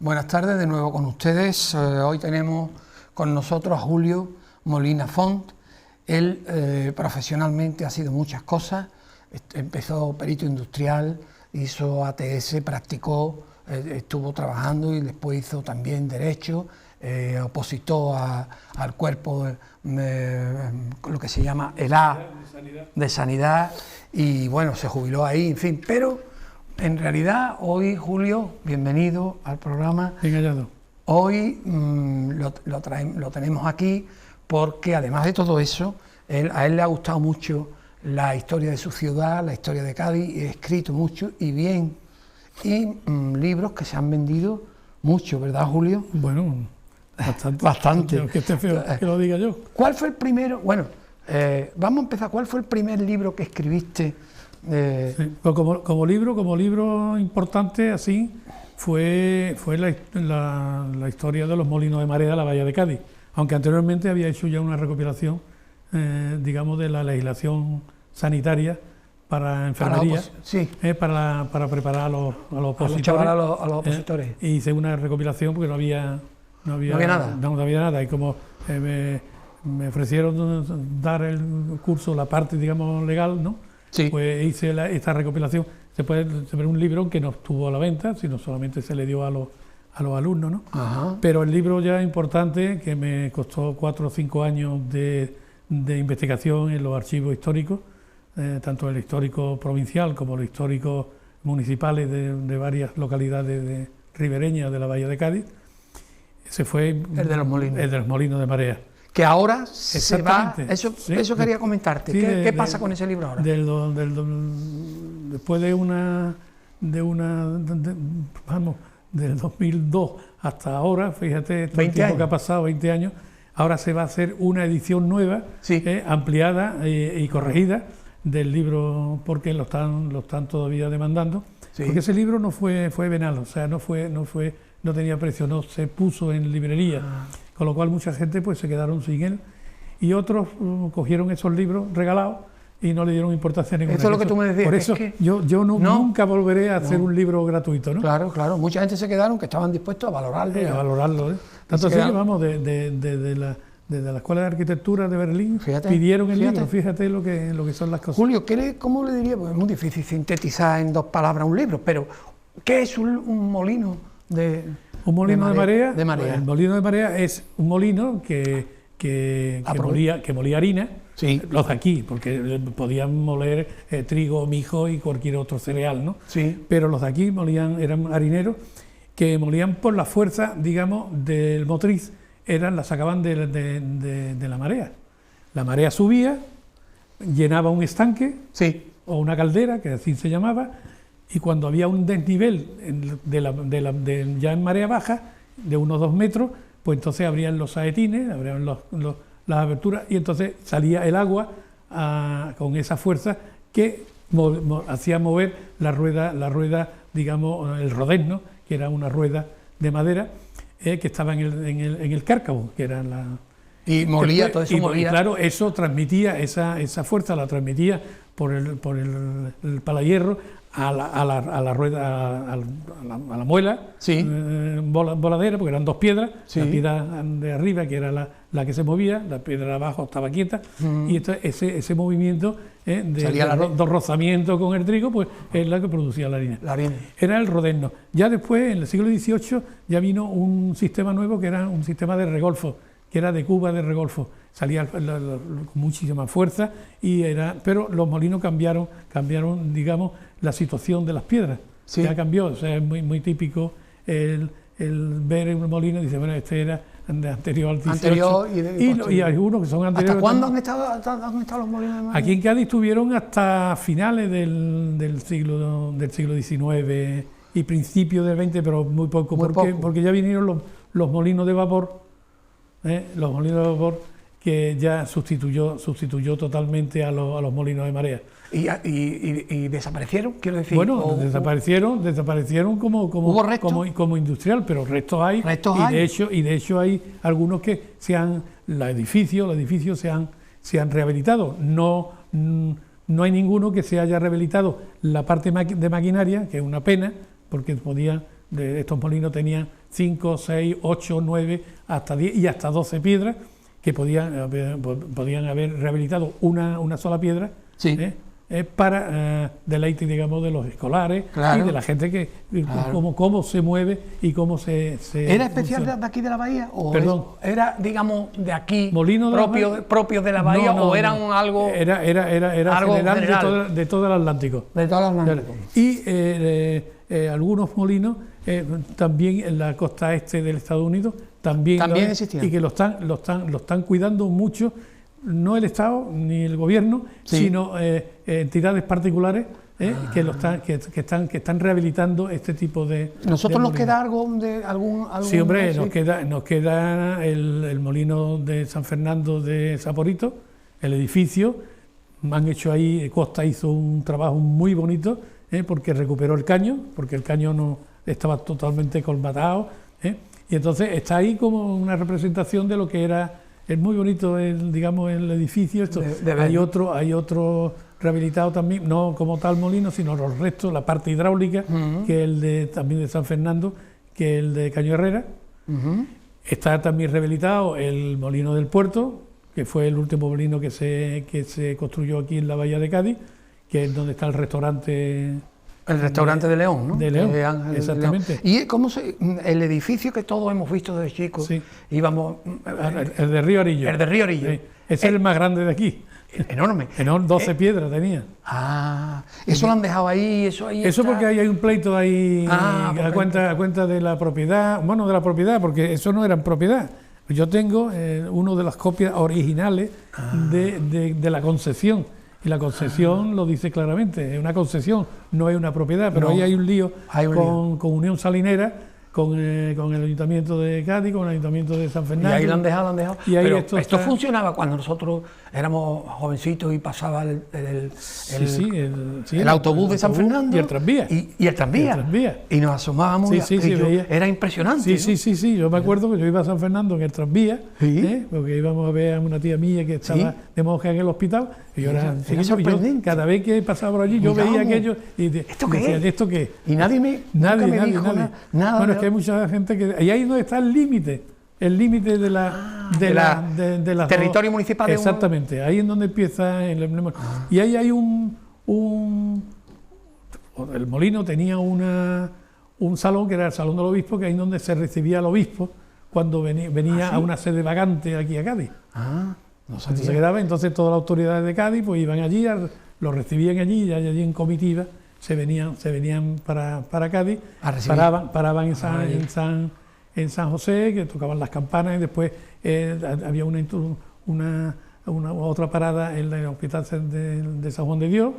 Buenas tardes de nuevo con ustedes. Hoy tenemos con nosotros a Julio Molina Font. Él profesionalmente ha sido muchas cosas. Empezó perito industrial, hizo ATS, practicó, estuvo trabajando y después hizo también Derecho, opositó al cuerpo, lo que se llama el A de Sanidad, y bueno, se jubiló ahí, en fin, pero en realidad hoy, Julio, bienvenido al programa. Bien hallado. Hoy lo tenemos aquí porque además de todo eso, a él le ha gustado mucho la historia de su ciudad, la historia de Cádiz, y ha escrito mucho y bien, y libros que se han vendido mucho, ¿verdad, Julio? Bueno, bastante. Bastante. Que esté feo que lo diga yo. ¿Cuál fue el primero? Bueno, vamos a empezar. ¿Cuál fue el primer libro que escribiste? Sí, pues como libro importante así fue la historia de los molinos de marea de la Bahía de Cádiz, aunque anteriormente había hecho ya una recopilación, digamos, de la legislación sanitaria para enfermería, para preparar a los opositores. A los opositores. Hice una recopilación porque no había nada, y como me ofrecieron dar el curso, la parte, digamos, legal, ¿no? Sí. Pues hice esta recopilación. Se puede ver un libro que no estuvo a la venta, sino solamente se le dio a los alumnos, ¿no? Ajá. Pero el libro ya importante, que me costó 4 o 5 años de investigación en los archivos históricos, tanto el histórico provincial como los históricos municipales de varias localidades ribereñas de la Bahía de Cádiz, ese fue el de los molinos. El de los molinos de marea. Que ahora se va. Eso quería comentarte. Sí, ¿Qué pasa con ese libro ahora? Después del 2002 hasta ahora, fíjate, todo el tiempo que ha pasado, 20 años, ahora se va a hacer una edición nueva, ampliada y corregida del libro, porque lo están todavía demandando. Sí. Porque ese libro no fue venal, o sea, no tenía precio, no se puso en librería. Con lo cual mucha gente pues se quedaron sin él, y otros cogieron esos libros regalados y no le dieron importancia ninguna. Eso es lo que tú me decías. Por eso yo nunca volveré a hacer un libro gratuito, ¿no? Claro, mucha gente se quedaron que estaban dispuestos a valorarlo. A valorarlo, ¿eh? Tanto así que vamos, desde la Escuela de Arquitectura de Berlín, pidieron el libro, fíjate lo que son las cosas. Julio, ¿cómo le diría? Pues es muy difícil sintetizar en 2 palabras un libro, pero ¿qué es un molino de...? Un molino de marea. El molino de marea es un molino que molía harina, sí. Los de aquí, porque podían moler trigo, mijo y cualquier otro cereal, ¿no? Sí. Pero los de aquí eran harineros que molían por la fuerza, digamos, del motriz, la sacaban de la marea. La marea subía, llenaba un estanque, sí, o una caldera, que así se llamaba, y cuando había un desnivel ya en marea baja, de unos 2 metros, pues entonces abrían los saetines, abrían las aberturas, y entonces salía el agua con esa fuerza que hacía mover la rueda, digamos, el rodezno, que era una rueda de madera que estaba en el cárcavo, que era la... Y molía, todo eso molía. Y claro, eso transmitía, esa fuerza la transmitía por el palayerro a la rueda, a la muela, sí. Voladera, porque eran 2 piedras, sí. La piedra de arriba, que era la que se movía, la piedra de abajo estaba quieta, y ese movimiento de rozamiento con el trigo, pues es la que producía la harina. Era el rodezno. Ya después, en el siglo XVIII, ya vino un sistema nuevo, que era un sistema de regolfo, que era de cuba de regolfo, salía con muchísima fuerza, pero los molinos cambiaron, digamos, la situación de las piedras. Sí. Ya cambió, o sea, es muy típico el ver un molino y dice, bueno, este era anterior al 18. Y hay unos que son anteriores. ¿Hasta cuándo han estado los molinos de marea? Aquí en Cádiz estuvieron hasta finales del siglo XIX y principios del XX, pero muy poco, porque ya vinieron los molinos de vapor. Los molinos de vapor, que ya sustituyó totalmente a los molinos de marea. ¿Y desaparecieron? Quiero decir, bueno, desaparecieron como industrial, pero restos hay. De hecho hay algunos que los edificios se han rehabilitado. No hay ninguno que se haya rehabilitado la parte de maquinaria, que es una pena, porque estos molinos tenían 5, 6, 8, 9, hasta 10 y hasta 12 piedras que podían haber rehabilitado una sola piedra, sí, para deleite, digamos, de los escolares, claro, y de la gente que cómo se mueve y cómo se ¿Era especial de aquí de la bahía? ¿O perdón? ¿Era, digamos, de aquí, Molino propio de la bahía? No, ¿O eran algo...? Era algo general de todo el Atlántico. De todo el Atlántico. Y algunos molinos, también en la costa este del Estados Unidos, también existían. Y que lo están cuidando mucho, no el Estado ni el gobierno, sí, sino entidades particulares que están rehabilitando este tipo de... ¿Nosotros de nos queda algo de algún sí, hombre, sí, nos queda el molino de San Fernando de Saporito, el edificio. Han hecho ahí, Costa hizo un trabajo muy bonito, porque recuperó el caño, porque el caño no estaba totalmente colmatado, y entonces está ahí como una representación de lo que era. Es muy bonito digamos, el edificio. Hay otro rehabilitado también, no como tal molino, sino los restos, la parte hidráulica, que es también de San Fernando, que es el de Caño Herrera. Está también rehabilitado el molino del puerto, que fue el último molino que se construyó aquí en la bahía de Cádiz, que es donde está el restaurante. El restaurante de León, ¿no? De León, exactamente. ¿Y cómo el edificio que todos hemos visto desde chicos? Sí. Íbamos... El de Río Arillo. El de Río Arillo. Sí. Ese es el más grande de aquí. Enorme. 12 piedras tenía. Eso lo han dejado ahí, eso ahí. Eso está. porque hay un pleito ahí a cuenta de la propiedad, bueno, de la propiedad, porque eso no era propiedad. Yo tengo una de las copias originales de la concesión. Y la concesión lo dice claramente, es una concesión, no es una propiedad, pero ahí hay un lío con Unión Salinera, con el Ayuntamiento de Cádiz, con el Ayuntamiento de San Fernando. Y ahí lo han dejado, Y ahí pero esto funcionaba cuando nosotros éramos jovencitos y pasaba el autobús de San Fernando. Y el tranvía. Y el tranvía. Y nos asomábamos era impresionante. Sí, yo me acuerdo que yo iba a San Fernando en el tranvía, porque íbamos a ver a una tía mía que estaba de monja en el hospital, y yo cada vez que pasaba por allí, yo veía aquello y ¿Esto qué es? ¿Esto qué es? Y nadie me dijo nada. Bueno, es que hay mucha gente que... Y ahí es donde está el límite de la territorio municipal. Exactamente, ahí es donde empieza el emblema. Y ahí hay el molino tenía un salón, que era el Salón del Obispo, que ahí es donde se recibía al obispo cuando venía a una sede vagante aquí a Cádiz. No sabía. Entonces se quedaba, entonces todas las autoridades de Cádiz pues iban allí, lo recibían allí, y allí en comitiva se venían para Cádiz, paraban en San José, que tocaban las campanas, y después había una otra parada en el hospital de San Juan de Dios,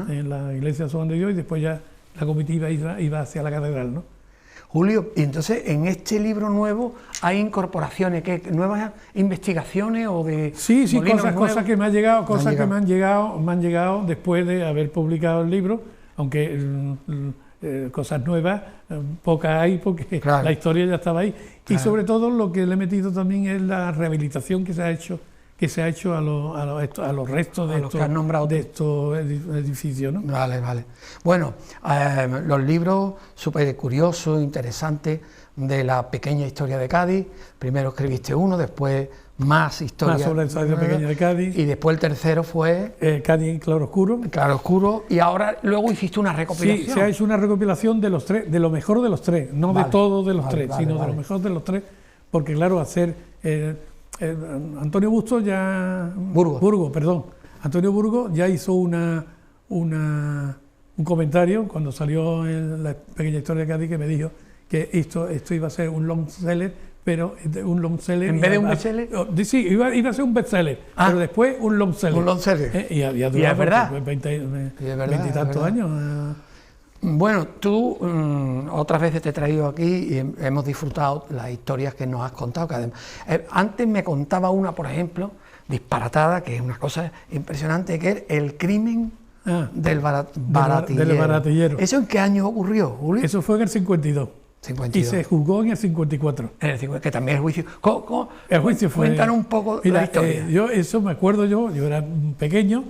en la iglesia de San Juan de Dios, y después ya la comitiva iba hacia la catedral, ¿no? Julio, y entonces en este libro nuevo hay incorporaciones, nuevas investigaciones o de... Sí, cosas que me han llegado después de haber publicado el libro, aunque cosas nuevas, pocas hay porque la historia ya estaba ahí. Y sobre todo lo que le he metido también es la rehabilitación que se ha hecho a los restos de estos edificios, ¿no? Vale. Bueno, los libros súper curiosos, interesantes, de la pequeña historia de Cádiz. Primero escribiste uno, después más historia. Más sobre la historia pequeña de Cádiz. Y después el tercero fue... Cádiz en claroscuro. Claroscuro, y ahora luego hiciste una recopilación. Sí, se ha hecho una recopilación de los tres, de lo mejor de los tres, no de todos de los tres, sino de lo mejor de los tres, porque claro, Antonio Bustos Antonio Burgos ya hizo un comentario cuando salió en la pequeña historia de Cádiz, que me dijo que esto iba a ser un long seller, pero un long seller... ¿En vez de un bestseller? Sí, iba a ser un bestseller, pero después un long seller. Un long seller. Y es verdad. 20 y tantos años. Bueno, tú otras veces te he traído aquí y hemos disfrutado las historias que nos has contado. Que además, antes me contaba una, por ejemplo, disparatada, que es una cosa impresionante, que es el crimen del baratillero. ¿Eso en qué año ocurrió, Julio? Eso fue en el 52. Y se juzgó en el 54. Que también el juicio... El juicio fue... Cuéntanos un poco la historia. Yo eso me acuerdo yo era pequeño,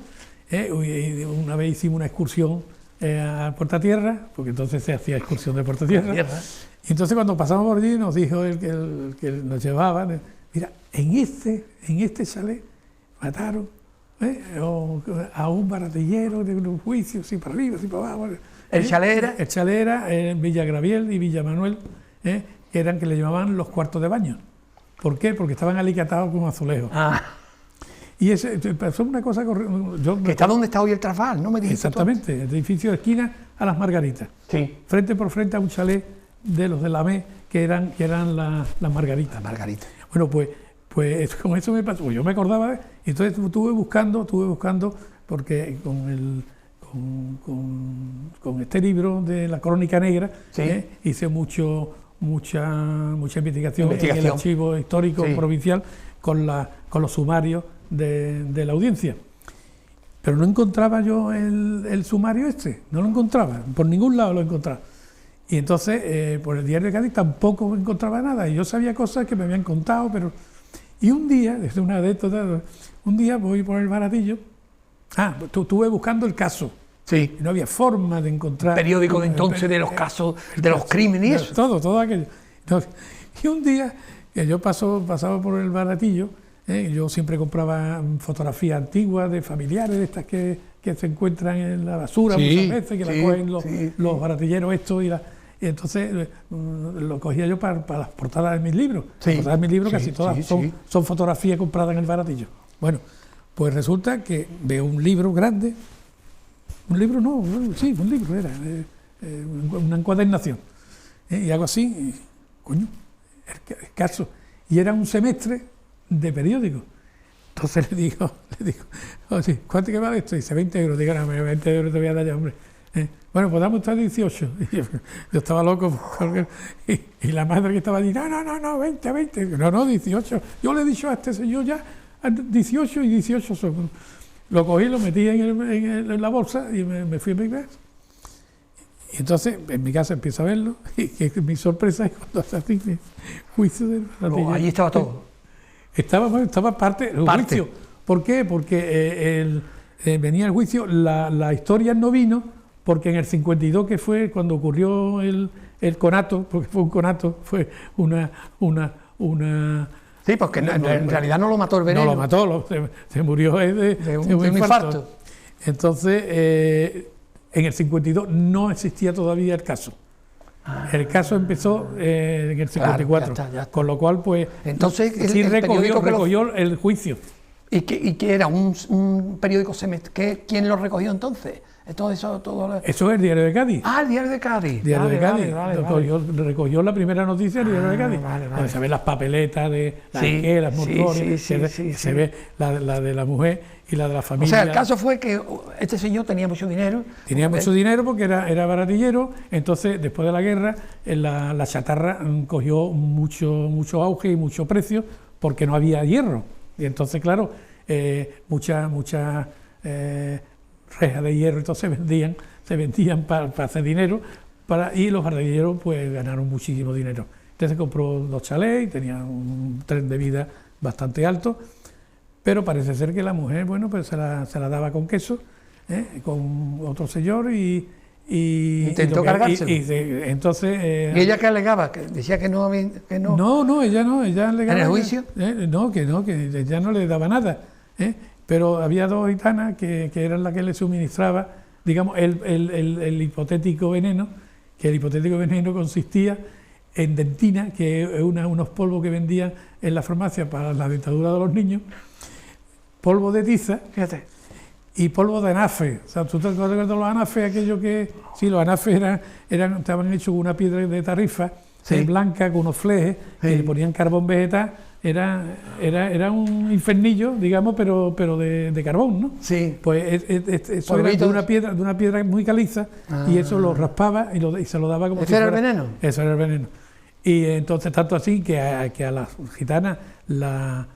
una vez hicimos una excursión a Puerta Tierra, porque entonces se hacía excursión de Puerta Tierra. Y entonces cuando pasamos por allí nos dijo el que nos llevaba, mira, en este chalet mataron a un baratillero de un juicio, así para arriba, así para abajo. ¿El chalet era? El chalet era en Villa Graviel y Villa Manuel, que le llamaban los cuartos de baño. ¿Por qué? Porque estaban alicatados con azulejos. Y pasó una cosa... que está donde está hoy el Trafal, ¿no me dijiste? Exactamente, el edificio de esquina a las Margaritas. Sí. Frente por frente a un chalet de los de la ME, que eran las Margaritas. Las Margaritas. Bueno, pues con eso me pasó. Pues yo me acordaba, y entonces estuve buscando, porque con este libro de la Crónica Negra, sí, hice mucha investigación en el archivo histórico, sí, provincial, con los sumarios de la audiencia. Pero no encontraba yo el sumario no lo encontraba, por ningún lado lo encontraba. Y entonces, por el Diario de Cádiz tampoco encontraba nada, y yo sabía cosas que me habían contado, pero... Y un día, un día voy por el Baratillo, estuve buscando el caso. Sí. Y no había forma de encontrar... Periódico de entonces de los casos, de los crímenes y eso. Todo aquello. Y un día, que yo pasaba por el Baratillo, yo siempre compraba fotografías antiguas de familiares, de estas que se encuentran en la basura, sí, muchas veces, que, sí, la cogen los baratilleros y entonces lo cogía yo para las portadas de mis libros. Sí, las portadas de mis libros, sí, casi todas son fotografías compradas en el Baratillo. Bueno, pues resulta que veo un libro grande, un libro era, una encuadernación, y hago así, y, coño, el caso, y era un semestre de periódico. Entonces le digo, oye, ¿cuánto que vale esto? Dice, 20 euros. Digo, no, 20 euros te voy a dar ya, hombre. Bueno, pues dame usted 18. Y yo estaba loco, y la madre que estaba allí, no, 20. No, 18. Yo le he dicho a este señor ya 18 y 18 son. Lo cogí, lo metí en la bolsa y me fui a mi casa. Y entonces en mi casa empiezo a verlo, y que mi sorpresa es cuando se hace el juicio del Baratillo. Allí estaba todo. Estaba parte del juicio. ¿Por qué? Porque venía el juicio, la historia no vino, porque en el 52, que fue cuando ocurrió el conato, porque fue un conato, fue una sí, porque en realidad no lo mató el veneno. No lo mató, se murió de un infarto. Entonces, en el 52 no existía todavía el caso. El caso empezó en el 54, claro, ya está. Con lo cual, pues, entonces, sí recogió el juicio. ¿Y qué era? ¿Un periódico semestral? ¿Quién lo recogió entonces? Todo eso es el Diario de Cádiz. El Diario de Cádiz. Diario de Cádiz. Recogió la primera noticia del Diario de Cádiz. Donde se ven las papeletas de las motores, se ve la de la mujer y la de la familia. O sea, el caso fue que este señor tenía mucho dinero. Tenía mucho dinero porque era baratillero. Entonces, después de la guerra, la chatarra cogió mucho auge y mucho precio porque no había hierro. Y entonces, claro, muchas rejas de hierro entonces se vendían para hacer dinero, y los baratilleros pues ganaron muchísimo dinero. Entonces compró 2 chalés y tenía un tren de vida bastante alto, pero parece ser que la mujer, bueno, pues se la daba con queso, con otro señor y intentó cargárselo. Entonces, ¿y ella qué alegaba? ¿Que decía que no? No, ella alegaba. ¿En el juicio? Que ella no le daba nada. Pero había 2 gitanas que eran las que le suministraba, digamos, el hipotético veneno, que el hipotético veneno consistía en dentina, que es unos polvos que vendían en la farmacia para la dentadura de los niños, polvo de tiza, fíjate, y polvo de anafe. O sea, ¿tú te acuerdas de los anafes? Aquello que... Sí, los anafes estaban hechos con una piedra de tarifa, blanca, con unos flejes, que le ponían carbón vegetal. Era un infernillo, digamos, pero de carbón, ¿no? Sí. Pues eso era de una piedra muy caliza, y eso lo raspaba y se lo daba como... ¿Ese era el veneno? Eso era el veneno. Y entonces, tanto así que a las gitanas la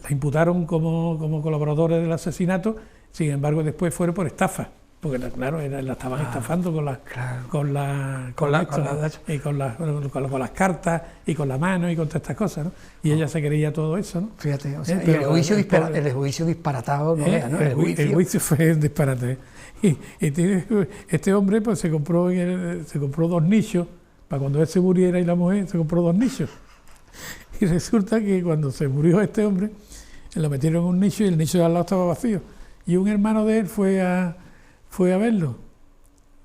imputaron como colaboradores del asesinato, sin embargo, después fueron por estafa porque claro, la estaban estafando con las cartas y con la mano y con todas estas cosas, ¿no? Y ella se creía todo eso, ¿no? Fíjate, o sea, y el juicio disparatado, ¿no? El juicio fue un disparate. Y este hombre pues se compró 2 nichos, para cuando él se muriera y la mujer se compró 2 nichos. Y resulta que cuando se murió este hombre, lo metieron en un nicho y el nicho de al lado estaba vacío. Y un hermano de él fue a verlo.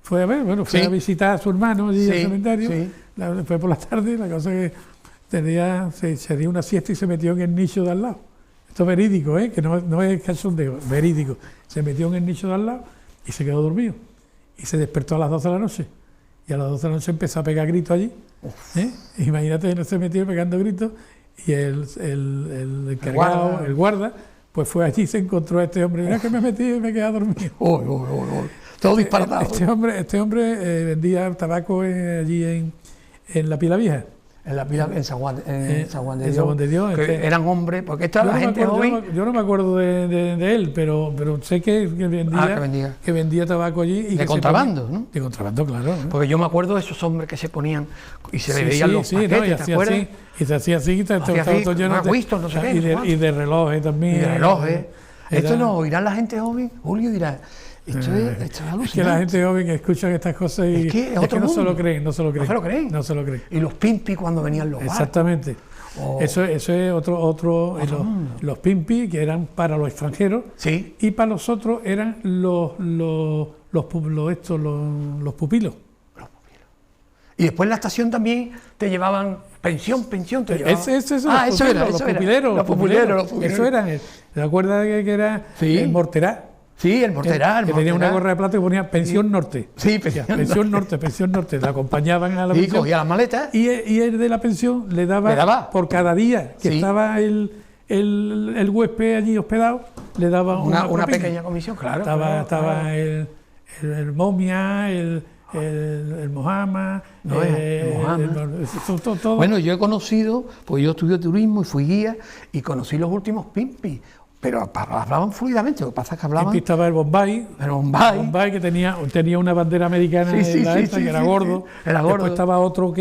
Fue a visitar a su hermano allí al cementerio. Fue por la tarde, la cosa que se dio una siesta y se metió en el nicho de al lado. Esto es verídico, que no es cachondeo, verídico. Se metió en el nicho de al lado y se quedó dormido. Y se despertó a las 12 de la noche. Y a las 12 de la noche empezó a pegar gritos allí. Imagínate, no se metió pegando gritos. Y el encargado, el guarda, pues fue allí y se encontró a este hombre. Mira que me metí y me quedé dormido. Todo disparatado. Este hombre vendía tabaco allí en la Pila Vieja. En San Juan de Dios. Que eran hombres, porque esta la gente joven. Yo no me acuerdo de él, pero sé que vendía tabaco allí. Y de contrabando, ¿no? De contrabando, claro. Porque yo me acuerdo de esos hombres que se ponían y se le veían los paquetes, ¿te acuerdas? Y se hacía así, y de relojes también. Y de relojes. Esto no oirá la gente joven, Julio dirá. Esto es alucinante. Es que la gente joven que escucha estas cosas y es que no se lo creen. No se lo creen. Y los pimpis cuando venían los bares. Exactamente. Eso es otro los pimpis que eran para los extranjeros, y para los otros eran los pupilos. Y después en la estación también te llevaban pensión te llevaban. Los pupileros. Eso eran. ¿Te acuerdas que era el Morterá? Sí, el Morterá. Que tenía una gorra de plata que ponía Pensión Norte. Sí, Pensión Norte. La acompañaban a la pensión. Y cogía las maletas. Y el de la pensión le daba por cada día que estaba el huésped allí hospedado, le daba una pequeña comisión, claro. Estaba el momia, el Mohammed. Todo. Bueno, yo he conocido, pues yo estudié turismo y fui guía y conocí los últimos pimpis. Pero hablaban fluidamente, lo que pasa es que hablaban... Estaba el Bombay. Que tenía una bandera americana que era gordo. Era gordo. Después estaba otro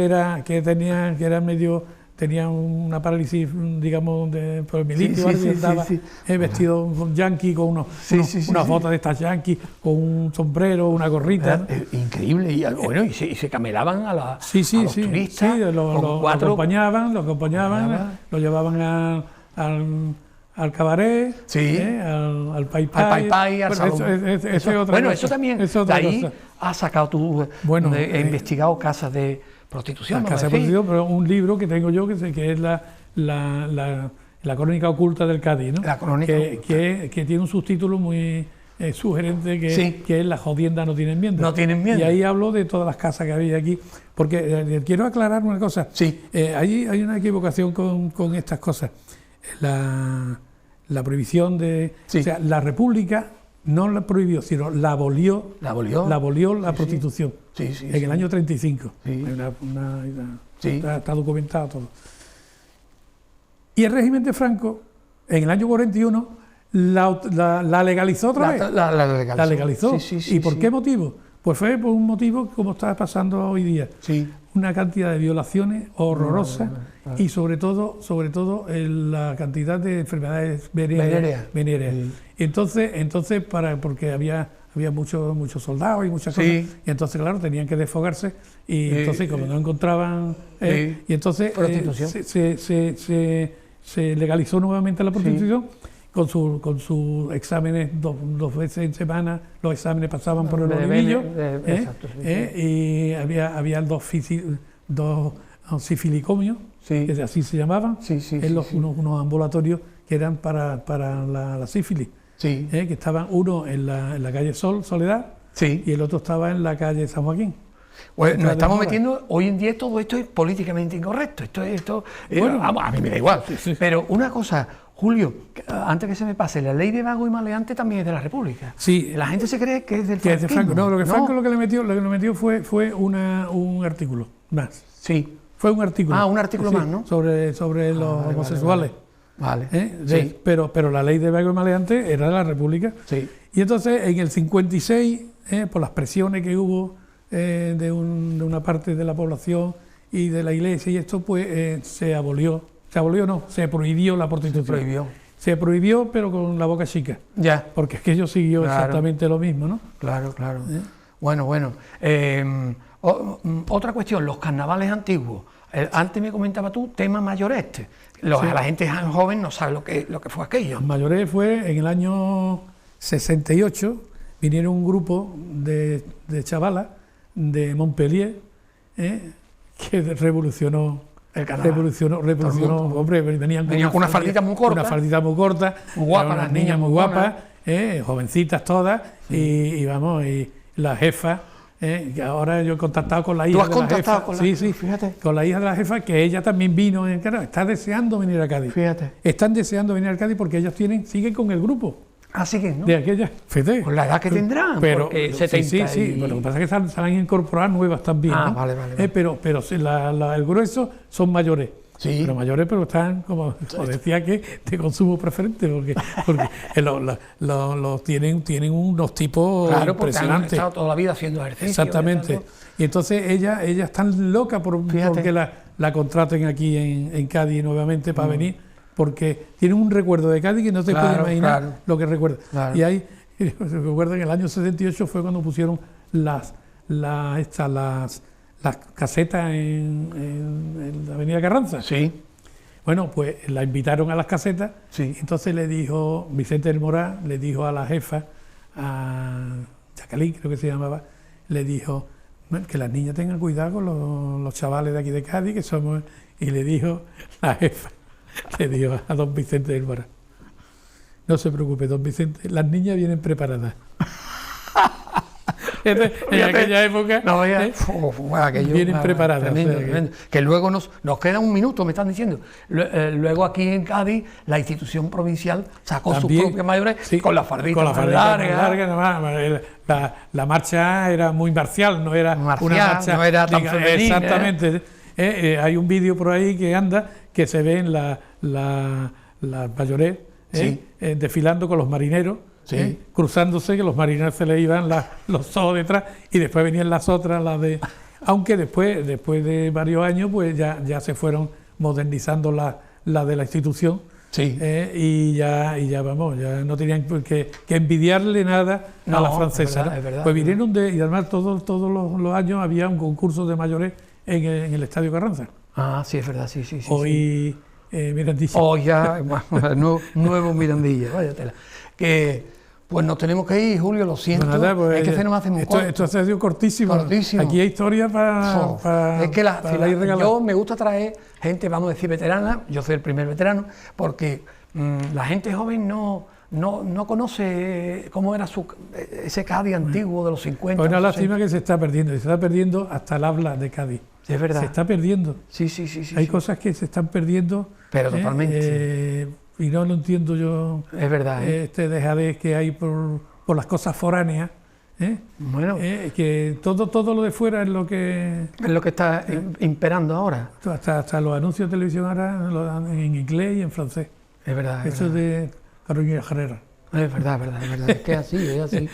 tenía una parálisis, digamos, por el militar, andaba vestido un yankee con unas botas de estas yankees, con un sombrero, una gorrita. Increíble, y se camelaban a los turistas. Lo acompañaban, lo llevaban al cabaret, al Pai Pai, al salón. Bueno, eso también, de ahí has sacado tú, he investigado casas de prostitución. Casas de prostitución, pero un libro que tengo yo, que es la crónica oculta del Cádiz, ¿no? La crónica que tiene un subtítulo muy sugerente, que es Las jodiendas no tienen miedo. No tienen miedo. Y ahí hablo de todas las casas que había aquí, porque quiero aclarar una cosa. Hay una equivocación con estas cosas. La prohibición de... O sea, la República no la prohibió, sino la abolió la prostitución en el año 35. Está documentado todo. Y el régimen de Franco, en el año 41, la legalizó otra vez. La legalizó. ¿Y por qué motivo? Pues fue por un motivo como está pasando hoy día. Una cantidad de violaciones horrorosas y sobre todo la cantidad de enfermedades venéreas. Entonces porque había muchos soldados y muchas cosas, y entonces claro tenían que desfogarse y entonces como no encontraban y entonces se legalizó nuevamente la prostitución. Con sus exámenes dos veces en semana, los exámenes pasaban por el Olivillo, y había dos sifilicomios, que así se llamaban, unos ambulatorios que eran para la sífilis, que estaban uno en la calle Soledad, y el otro estaba en la calle San Joaquín. Pues nos estamos metiendo, hoy en día todo esto es políticamente incorrecto, vamos, a mí me da igual, pero una cosa, Julio, antes que se me pase, la ley de vago y maleante también es de la República. La gente se cree que es del franquismo. Es de Franco. No, Franco lo que le metió fue un artículo más. Fue un artículo. Un artículo más, ¿no? Sobre los homosexuales. Vale. Sí. Pero la ley de vagos y maleantes era de la República. Sí. Y entonces en el 56, por las presiones que hubo de una parte de la población y de la iglesia y esto, pues se abolió. Se prohibió la prostitución. Se prohibió, pero con la boca chica. Ya. Porque es que ellos siguió exactamente lo mismo, ¿no? Claro. Bueno. Otra cuestión, los carnavales antiguos. Antes me comentaba tú, tema Mayoreste. La gente joven no sabe lo que fue aquello. Los Mayores fue en el año 68, vinieron un grupo de chavalas de Montpellier que revolucionó. Revolucionó, hombre, venían con una faldita muy corta. Una faldita muy corta, muy guapa, unas niñas muy guapas, jovencitas todas, y la jefa, que ahora yo he contactado con la hija de la jefa. Sí, fíjate. Con la hija de la jefa, que ella también vino, está deseando venir a Cádiz. Fíjate. Están deseando venir a Cádiz porque ellos siguen con el grupo. Así que, ¿no? De aquella, fíjate. Con la edad que tendrán. Pero, 70 sí. Bueno, lo que pasa es que se han incorporado nuevas también, ¿no? Vale. Pero el grueso son mayores. Sí. Pero están, como decía, que de consumo preferente, porque tienen unos tipos impresionantes. Han estado toda la vida haciendo ejercicio. Exactamente. Y entonces ellas están locas porque la contraten aquí en Cádiz nuevamente para venir, porque tienen un recuerdo de Cádiz que no te puedes imaginar lo que recuerda. Claro. Y ahí, recuerdo que en el año 78 fue cuando pusieron las casetas en la avenida Carranza. Sí. Bueno, pues la invitaron a las casetas. Sí. Entonces le dijo Vicente del Moral, le dijo a la jefa, a Jacqueline creo que se llamaba, le dijo que las niñas tengan cuidado con los chavales de aquí de Cádiz, que somos... Y le dijo la jefa, le dijo a don Vicente del Moral: no se preocupe, don Vicente, las niñas vienen preparadas. En aquella época vienen preparadas. Tremendo. Que luego nos queda un minuto, me están diciendo. Luego aquí en Cádiz, la institución provincial sacó sus propias mayores con la fardita más larga. La marcha era muy marcial, no era una marcha, no era tan femenina. Exactamente. Hay un vídeo por ahí que anda, que se ven las mayores desfilando con los marineros. Sí. Cruzándose, que los marineros se le iban los ojos detrás, y después venían las otras, aunque después de varios años pues ya se fueron modernizando la de la institución. Sí. Y ya no tenían que envidiarle nada a la francesa. Es verdad, pues vinieron y además todos los años había un concurso de mayores en el Estadio Carranza. Sí, es verdad, sí. Hoy Mirandilla. Hoy ya, nuevo Mirandilla, vaya tela. Pues nos tenemos que ir, Julio, lo siento. Pues nada, pues, es que se nos hace muy corto. Esto ha sido cortísimo. Aquí hay historia para es que yo me gusta traer gente, vamos a decir, veterana. Yo soy el primer veterano, porque la gente joven no conoce cómo era ese Cádiz antiguo de los 50. Pues una lástima que se está perdiendo hasta el habla de Cádiz. Es verdad. Se está perdiendo. Sí. Hay cosas que se están perdiendo. Pero totalmente. Y no lo entiendo yo. Es verdad. Este dejadez que hay por las cosas foráneas. Bueno. Que todo lo de fuera es lo que está imperando ahora. Hasta los anuncios de televisión ahora lo dan en inglés y en francés. Es verdad. Eso es de Carolina Herrera. Es verdad. Es que es así.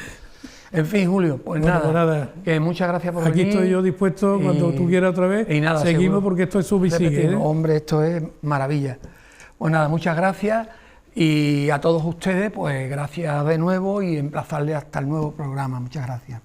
En fin, Julio, pues nada, que muchas gracias por venir. Aquí estoy yo dispuesto cuando tú quieras otra vez. Y nada, seguimos seguro. Porque esto es sub y sigue. Hombre, esto es maravilla. Pues nada, muchas gracias, y a todos ustedes, pues gracias de nuevo, y emplazarles hasta el nuevo programa. Muchas gracias.